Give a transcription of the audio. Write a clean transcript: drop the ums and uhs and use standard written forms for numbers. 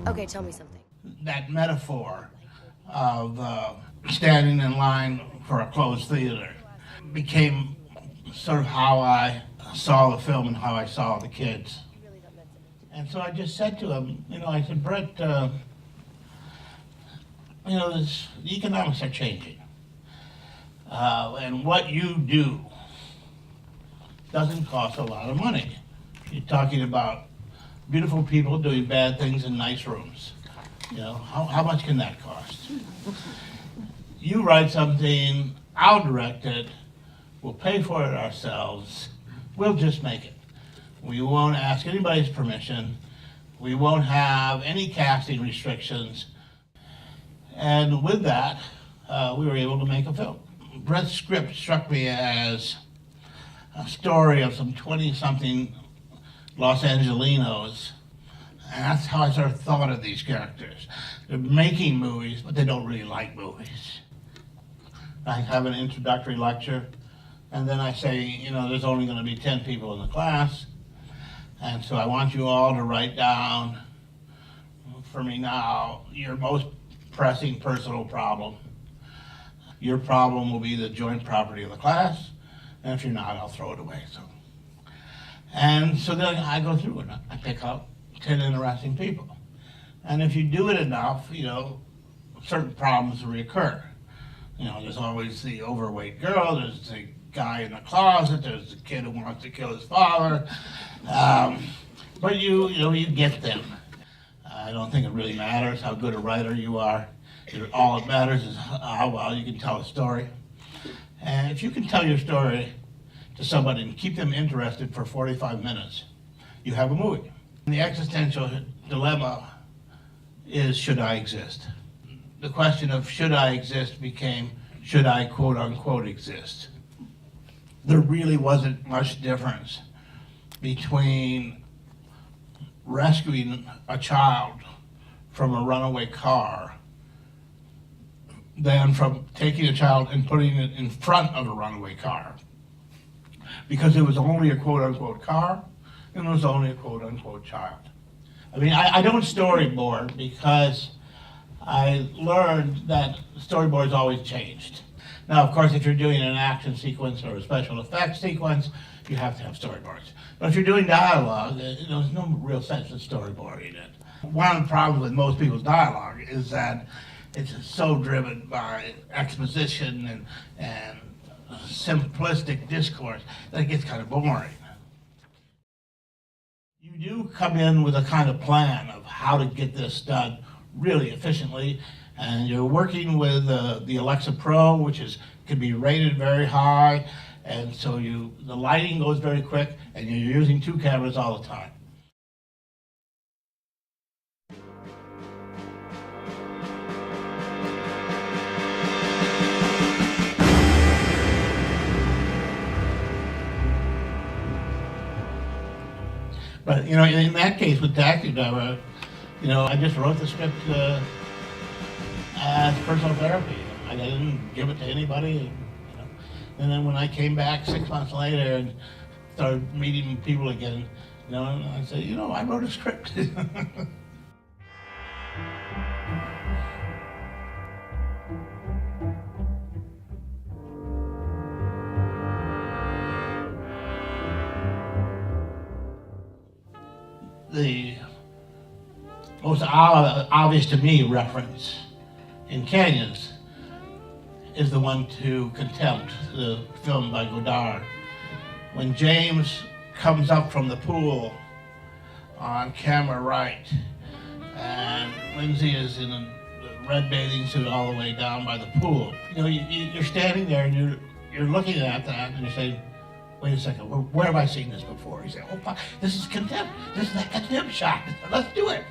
Okay, tell me something. That metaphor of standing in line for a closed theater became sort of how I saw the film and how I saw the kids. And so I just said to him, I said, Bret, the economics are changing. And what you do doesn't cost a lot of money. You're talking about beautiful people doing bad things in nice rooms. How much can that cost? You write something, I'll direct it, we'll pay for it ourselves, we'll just make it. We won't ask anybody's permission, we won't have any casting restrictions, and with that, we were able to make a film. Bret's script struck me as a story of some 20-something Los Angelinos, and that's how I sort of thought of these characters. They're making movies, but they don't really like movies. I have an introductory lecture, and then I say, there's only going to be 10 people in the class, and so I want you all to write down, for me now, your most pressing personal problem. Your problem will be the joint property of the class, and if you're not, I'll throw it away. And so then I go through and I pick out 10 interesting people. And if you do it enough, certain problems reoccur. There's always the overweight girl, there's the guy in the closet, there's the kid who wants to kill his father. But you get them. I don't think it really matters how good a writer you are. All that matters is how well you can tell a story. And if you can tell your story to somebody and keep them interested for 45 minutes, you have a movie. And the existential dilemma is, should I exist? The question of should I exist became, should I quote unquote exist? There really wasn't much difference between rescuing a child from a runaway car than from taking a child and putting it in front of a runaway car. Because it was only a quote-unquote car, and it was only a quote-unquote child. I mean, I don't storyboard because I learned that storyboards always changed. Now, of course, if you're doing an action sequence or a special effects sequence, you have to have storyboards. But if you're doing dialogue, there's no real sense of storyboarding it. One of the problems with most people's dialogue is that it's so driven by exposition and simplistic discourse that it gets kind of boring. You do come in with a kind of plan of how to get this done really efficiently, and you're working with the Alexa Pro, which can be rated very high, and so the lighting goes very quick, and you're using 2 cameras all the time. But, in that case with Taxi Driver, I just wrote the script as personal therapy. I didn't give it to anybody, And then when I came back 6 months later and started meeting people again, I said, I wrote a script. The most obvious to me reference in Canyons is the one to Contempt, the film by Godard. When James comes up from the pool on camera right, and Lindsay is in a red bathing suit all the way down by the pool. You're standing there and you're looking at that and you're saying, wait a second, where have I seen this before? You say, oh, this is Contempt. This is that Contempt shot. Let's do it.